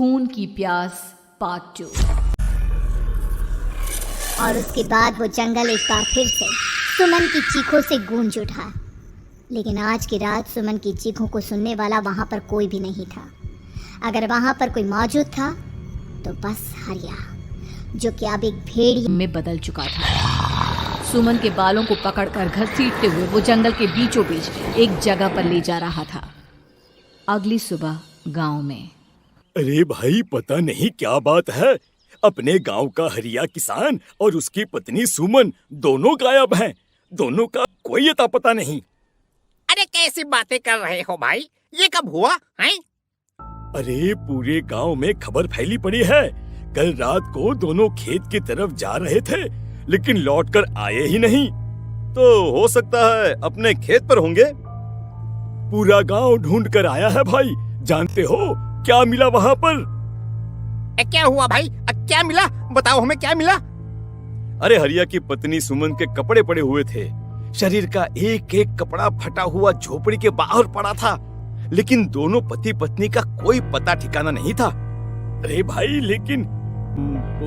खून की प्यास पार्ट 2। और उसके बाद वो जंगल एक बार फिर से सुमन की चीखों से गूंज उठा। लेकिन आज की रात सुमन की चीखों को सुनने वाला वहां पर कोई भी नहीं था। अगर वहां पर कोई मौजूद था तो बस हरिया, जो कि अब एक भेड़िए में बदल चुका था। सुमन के बालों को पकड़कर घसीटते हुए वो जंगल के बीचों बीच एक जगह पर ले जा रहा था। अगली सुबह गांव में। अरे भाई, पता नहीं क्या बात है, अपने गांव का हरिया किसान और उसकी पत्नी सुमन दोनों गायब हैं। दोनों का कोई अता पता नहीं। अरे कैसी बातें कर रहे हो भाई, ये कब हुआ है? अरे पूरे गांव में खबर फैली पड़ी है। कल रात को दोनों खेत की तरफ जा रहे थे, लेकिन लौटकर आए ही नहीं। तो हो सकता है अपने खेत पर होंगे। पूरा गांव ढूंढ कर आया है भाई। जानते हो क्या मिला वहां पर? क्या हुआ भाई, क्या मिला? बताओ हमें क्या मिला। अरे हरिया की पत्नी सुमन के कपड़े पड़े हुए थे। शरीर का एक एक कपड़ा फटा हुआ झोपड़ी के बाहर पड़ा था, लेकिन दोनों पति पत्नी का कोई पता ठिकाना नहीं था। अरे भाई, लेकिन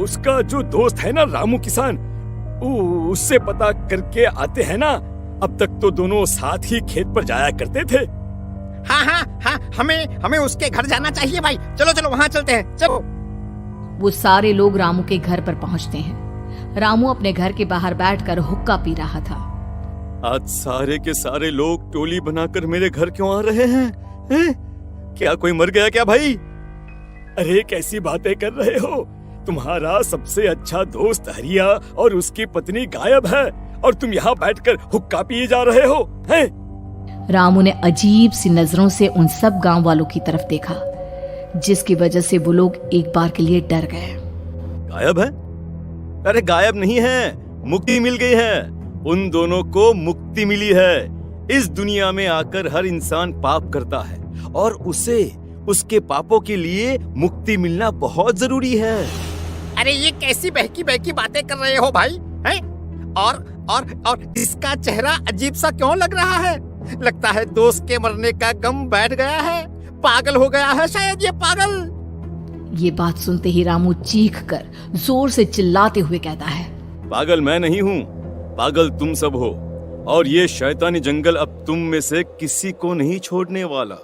उसका जो दोस्त है ना रामू किसान, उससे पता करके आते हैं ना। अब तक तो दोनों साथ ही खेत पर जाया करते थे। हाँ, हमें उसके घर जाना चाहिए भाई। चलो वहाँ चलते हैं, चलो। वो सारे लोग रामू के घर पर पहुँचते हैं। रामू अपने घर के बाहर बैठकर हुक्का पी रहा था। आज सारे के सारे लोग टोली बनाकर मेरे घर क्यों आ रहे हैं? क्या कोई मर गया क्या भाई? अरे कैसी बातें कर रहे हो? तुम्हारा सबसे अच्छा दोस्त हरिया और उसकी पत्नी गायब है और तुम यहाँ बैठकर हुक्का पिए जा रहे हो हैं? रामू ने अजीब सी नजरों से उन सब गांव वालों की तरफ देखा, जिसकी वजह से वो लोग एक बार के लिए डर गए। गायब है? अरे गायब नहीं है, मुक्ति मिल गई है। उन दोनों को मुक्ति मिली है। इस दुनिया में आकर हर इंसान पाप करता है और उसे उसके पापों के लिए मुक्ति मिलना बहुत जरूरी है। अरे ये कैसी बहकी बहकी बातें कर रहे हो भाई, हैं? और इसका चेहरा अजीब सा क्यों लग रहा है? लगता है दोस्त के मरने का गम बैठ गया है। पागल हो गया है शायद ये पागल। ये बात सुनते ही रामू चीख कर जोर से चिल्लाते हुए कहता है, पागल मैं नहीं हूँ, पागल तुम सब हो। और ये शैतानी जंगल अब तुम में से किसी को नहीं छोड़ने वाला,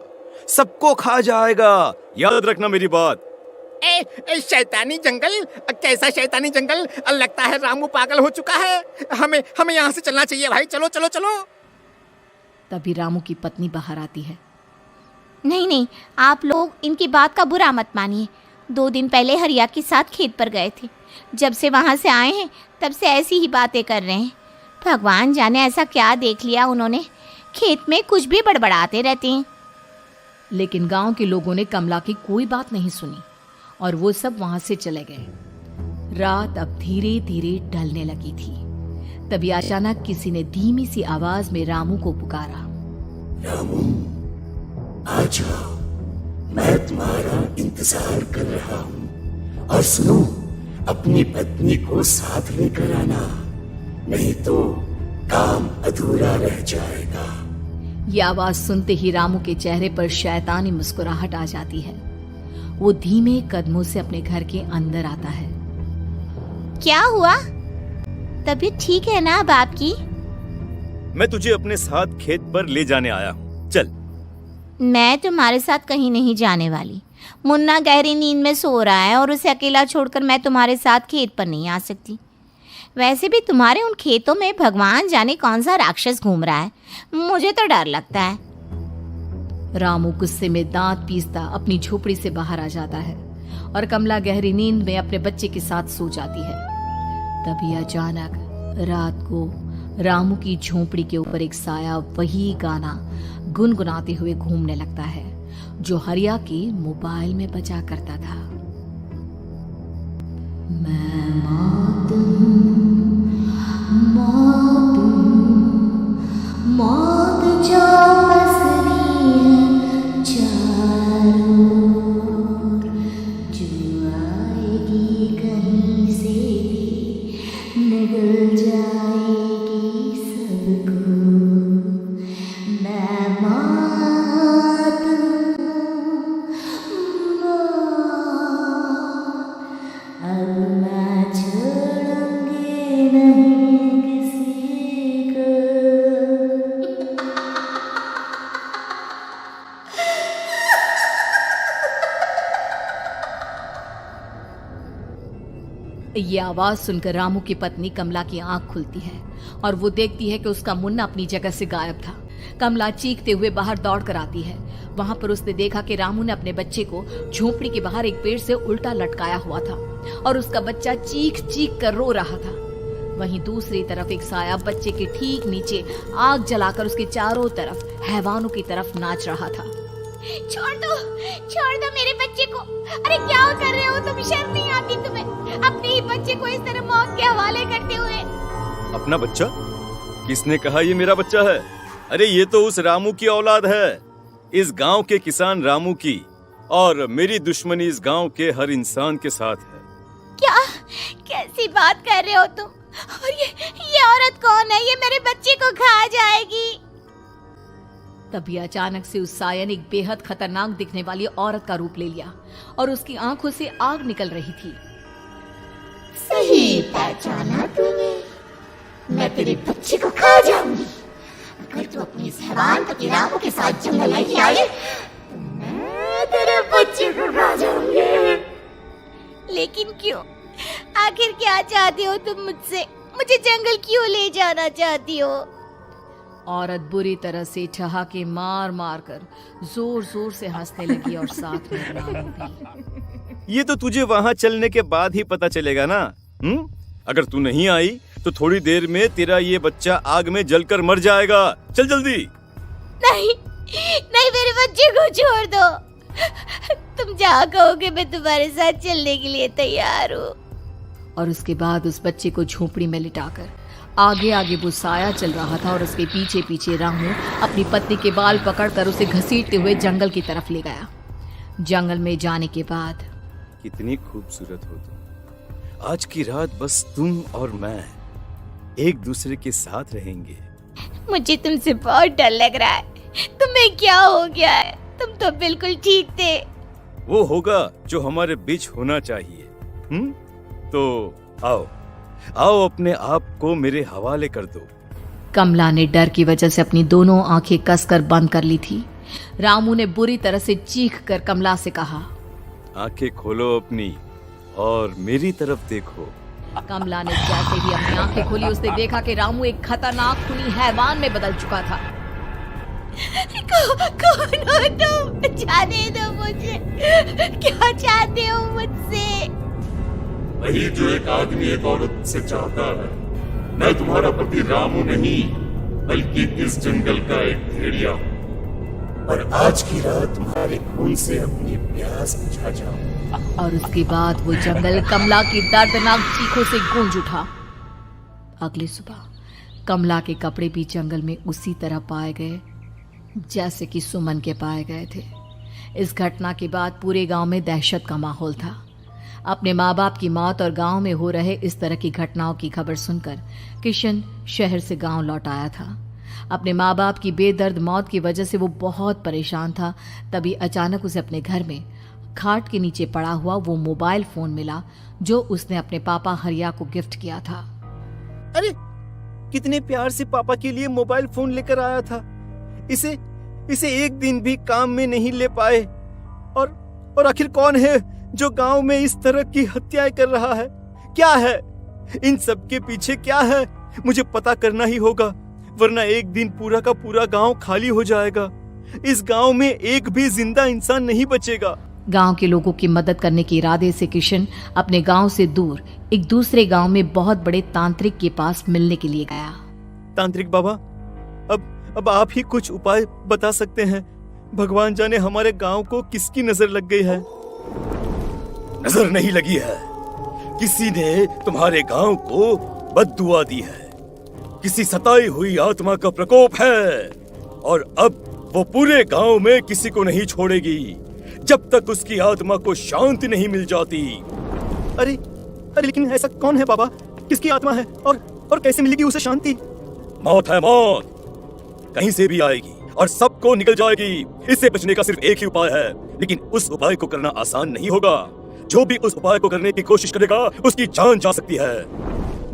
सबको खा जाएगा। याद रखना मेरी बात। शैतानी जंगल? कैसा शैतानी जंगल? लगता है रामू पागल हो चुका है। हमें यहाँ से चलना चाहिए भाई। चलो। तभी रामू की पत्नी बाहर आती है। नहीं, आप लोग इनकी बात का बुरा मत मानिए। 2 दिन पहले हरिया के साथ खेत पर गए थे। जब से वहाँ से आए हैं तब से ऐसी ही बातें कर रहे हैं। भगवान जाने ऐसा क्या देख लिया उन्होंने, खेत में कुछ भी बड़बड़ाते रहते हैं। लेकिन गांव के लोगों ने कमला की कोई बात नहीं सुनी और वो सब वहां से चले गए। रात अब धीरे धीरे ढलने लगी थी। तभी अचानक किसी ने धीमी सी आवाज में रामू को पुकारा। रामू, आ जाओ, मैं तुम्हारा इंतजार कर रहा हूँ। और सुनो, अपनी पत्नी को साथ लेकर आना, नहीं तो काम अधूरा रह जाएगा। ये आवाज सुनते ही रामू के चेहरे पर शैतानी मुस्कुराहट आ जाती है। वो धीमे कदमों से अपने घर के अंदर आता है। क्या हुआ? तबीयत ठीक है ना अब आपकी? मैं तुझे अपने साथ खेत पर ले जाने आया हूँ, चल। मैं तुम्हारे साथ कहीं नहीं जाने वाली। मुन्ना गहरी नींद में सो रहा है और उसे अकेला छोड़कर मैं तुम्हारे साथ खेत पर नहीं आ सकती। वैसे भी तुम्हारे उन खेतों में भगवान जाने कौन सा राक्षस घूम रहा है, मुझे तो डर लगता है। रामू गुस्से में दांत पीसता अपनी झोपड़ी से बाहर आ जाता है और कमला गहरी नींद में अपने बच्चे के साथ सो जाती है। तभी अचानक रात को रामू की झोपड़ी के ऊपर एक साया वही गाना गुनगुनाते हुए घूमने लगता है जो हरिया के मोबाइल में बजा करता था। मैं मौत जो बस रही है चारों ओर, जो आएगी कहीं से भी निगल जाएगी सबको। मैं मौत ये आवाज सुनकर रामू की पत्नी कमला की आंख खुलती है और वो देखती है कि उसका मुन्ना अपनी जगह से गायब था। कमला चीखते हुए बाहर दौड़ कर आती है। वहां पर उसने देखा कि रामू ने अपने बच्चे को झोपड़ी के बाहर एक पेड़ से उल्टा लटकाया हुआ था और उसका बच्चा चीख चीख कर रो रहा था। वहीं दूसरी तरफ एक साया बच्चे के ठीक नीचे आग जलाकर उसके चारों तरफ हैवानों की तरफ नाच रहा था। छोड़ दो मेरे बच्चे को। अरे क्या कर रहे हो तुम? शर्म नहीं आती तुम्हें अपने ही बच्चे को इस तरह मौत के हवाले करते हुए? अपना बच्चा? किसने कहा ये मेरा बच्चा है? अरे ये तो उस रामू की औलाद है, इस गांव के किसान रामू की, और मेरी दुश्मनी इस गांव के हर इंसान के साथ है। क्या कैसी बात कर रहे हो तुम? और ये औरत कौन है? ये मेरे बच्चे को खा जाएगी। तभी अचानक से उस साया ने एक बेहद खतरनाक दिखने वाली औरत का रूप ले लिया और उसकी आंखों से आग निकल रही थी। सही पहचाना तूने, मैं तेरे बच्चे को खा जाऊंगी। अगर तू अपने इस हैवान पति रामू के साथ जंगल नहीं आई तो मैं तेरे बच्चे को खा जाऊंगी। लेकिन क्यों? आखिर क्या चाहती हो तुम मुझसे? मुझे जंगल क्यों ले जाना चाहती हो? औरत बुरी तरह से ठहाके मार मार कर जोर जोर से हंसने लगी और साथ में रामू भी। ये तो तुझे वहाँ चलने के बाद ही पता चलेगा ना। अगर तू नहीं आई तो थोड़ी देर में तेरा ये बच्चा आग में जलकर मर जाएगा। चल जल्दी। नहीं नहीं, मेरे बच्चे को छोड़ दो। तुम जहाँ कहोगे मैं तुम्हारे साथ चलने के लिए तैयार हूँ। और उसके बाद उस बच्चे को झोपड़ी में लिटाकर आगे आगे वो साया चल रहा था और उसके पीछे पीछे रामू अपनी पत्नी के बाल पकड़कर उसे घसीटते हुए जंगल की तरफ ले गया। जंगल में जाने के बाद, कितनी खूबसूरत हो तुम। आज की रात बस तुम और मैं एक दूसरे के साथ रहेंगे। मुझे तुमसे बहुत डर लग रहा है। तुम्हें क्या हो गया है? तुम तो बिल्कुल ठीक थे। वो होगा जो हमारे बीच होना चाहिए। तो आओ आओ, अपने आप को मेरे हवाले कर दो। कमला ने डर की वजह से अपनी दोनों आंखें कसकर बंद कर ली थी। रामू ने बुरी तरह से चीख कर कमला से कहा, आंखें खोलो अपनी और मेरी तरफ देखो। कमला ने जैसे ही अपनी आंखें खोली उसने देखा कि रामू एक खतरनाक खूनी हैवान में बदल चुका था। कौन हो तुम? जाने दो मुझे। क्या चाहते हो मुझसे? वही जो एक आदमी एक औरत से चाहता है। मैं तुम्हारा पति रामू नहीं, बल्कि इस जंगल का एक भेड़िया हूँ, और आज की रात तुम्हारे खून से अपनी प्यास बुझा जाऊं। और उसके बाद वो जंगल कमला की दर्दनाक चीखों से गूंज उठा। अगली सुबह कमला के कपड़े भी जंगल में उसी तरह पाए गए जैसे कि सुमन के पाए गए थे। इस घटना के बाद पूरे गांव में दहशत का माहौल था। अपने माँ बाप की मौत और गांव में हो रहे इस तरह की घटनाओं की खबर सुनकर किशन शहर से गांव लौट आया था। अपने माँ बाप की बेदर्द मौत की वजह से वो बहुत परेशान था। तभी अचानक उसे अपने घर में खाट के नीचे पड़ा हुआ वो मोबाइल फोन मिला जो उसने अपने पापा हरिया को गिफ्ट किया था। अरे कितने प्यार से पापा के लिए मोबाइल फोन लेकर आया था। इसे एक दिन भी काम में नहीं ले पाए। और आखिर कौन है जो गांव में इस तरह की हत्याएं कर रहा है? क्या है इन सब के पीछे? क्या है? मुझे पता करना ही होगा, वरना एक दिन पूरा का पूरा गांव खाली हो जाएगा। इस गांव में एक भी जिंदा इंसान नहीं बचेगा। गांव के लोगों की मदद करने के इरादे से किशन अपने गांव से दूर एक दूसरे गांव में बहुत बड़े तांत्रिक के पास मिलने के लिए गया। तांत्रिक बाबा, अब आप ही कुछ उपाय बता सकते हैं। भगवान जाने हमारे गांव को किसकी नजर लग गई है। नजर नहीं लगी है, किसी ने तुम्हारे गांव को बद्दुआ दी है। किसी सताई हुई आत्मा का प्रकोप है और अब वो पूरे गांव में किसी को नहीं छोड़ेगी जब तक उसकी आत्मा को शांति नहीं मिल जाती। अरे लेकिन ऐसा कौन है बाबा? किसकी आत्मा है और कैसे मिलेगी उसे शांति? मौत है, मौत कहीं से भी आएगी और सबको निकल जाएगी। इससे बचने का सिर्फ एक ही उपाय है, लेकिन उस उपाय को करना आसान नहीं होगा। जो भी उस उपाय को करने की कोशिश करेगा उसकी जान जा सकती है।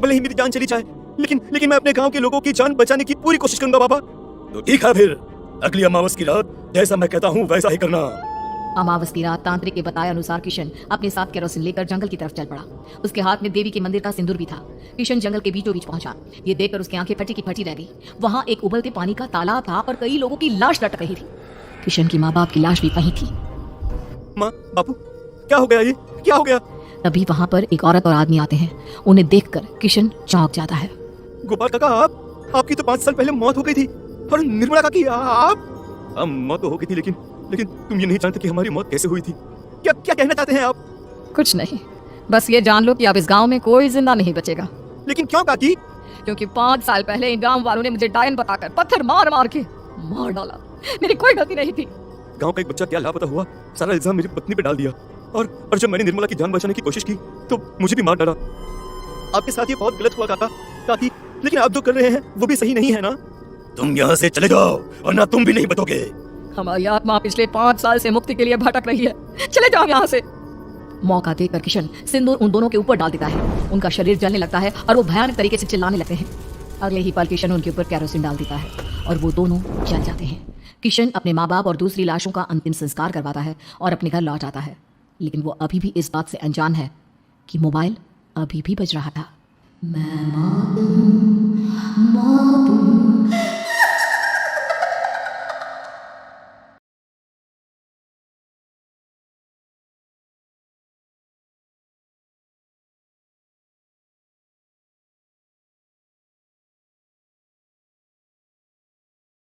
भले ही मेरी जान चली जाए, लेकिन मैं अपने गांव के लोगों की जान बचाने की पूरी कोशिश करूंगा बाबा। तो ठीक है, फिर अगली अमावस की रात जैसा मैं कहता हूँ वैसा ही करना। अमावस की रात तांत्रिक के बताए अनुसार किशन अपने साथ केरोसिन लेकर जंगल की तरफ चल पड़ा। उसके हाथ में देवी के मंदिर का सिंदूर भी था। किशन जंगल के बीचों बीच पहुंचा। ये देखकर उसकी आंखें फटी की फटी रह गई। वहां एक उबलते पानी का तालाब था और कई लोगों की लाश लटक रही थी। किशन की माँ बाप की लाश भी वहीं थी। माँ, बापू, क्या हो गया? ये क्या हो गया? तभी वहां पर एक औरत और आदमी आते हैं। उन्हें देखकर किशन चौंक जाता है। गोपाल काका, आपकी तो 5 साल पहले मौत हो गई थी। और निर्मला काकी, आप मौत तो हो गई थी, लेकिन तुम ये नहीं जानते कि हमारी मौत कैसे हुई थी। क्या क्या कहना चाहते हैं आप? कुछ नहीं, बस ये जान लो कि अब इस गांव में कोई जिंदा नहीं बचेगा। लेकिन क्यों काकी? क्योंकि 5 साल पहले इन गांव वालों ने मुझे डायन बताकर पत्थर मार मार के मार डाला। मेरी कोई गलती नहीं थी। गांव का एक बच्चा क्या लापता हुआ, सारा इल्जाम मेरी पत्नी पे डाल दिया। और जब मैंने निर्मला की जान बचाने की कोशिश की तो मुझे भी मार डाला। आपके साथ ये बहुत गलत हुआ काकी, लेकिन आप जो कर रहे हैं वो भी सही नहीं है ना? तुम यहाँ से चले जाओ वरना तुम भी नहीं बचोगे। हमारी आत्मा पिछले 5 साल से मुक्ति के लिए भटक रही है। चले जाओ यहाँ से। मौका देखकर किशन सिंदूर उन दोनों के ऊपर डाल देता है। उनका शरीर जलने लगता है और वो भयानक तरीके से चिल्लाने लगते हैं। अगले ही पल किशन उनके ऊपर केरोसिन डाल देता है और वो दोनों जल जाते हैं। किशन अपने माँ बाप और दूसरी लाशों का अंतिम संस्कार करवाता है और अपने घर लौट आता है। लेकिन वो अभी भी इस बात से अनजान है कि मोबाइल अभी भी बज रहा था। मैं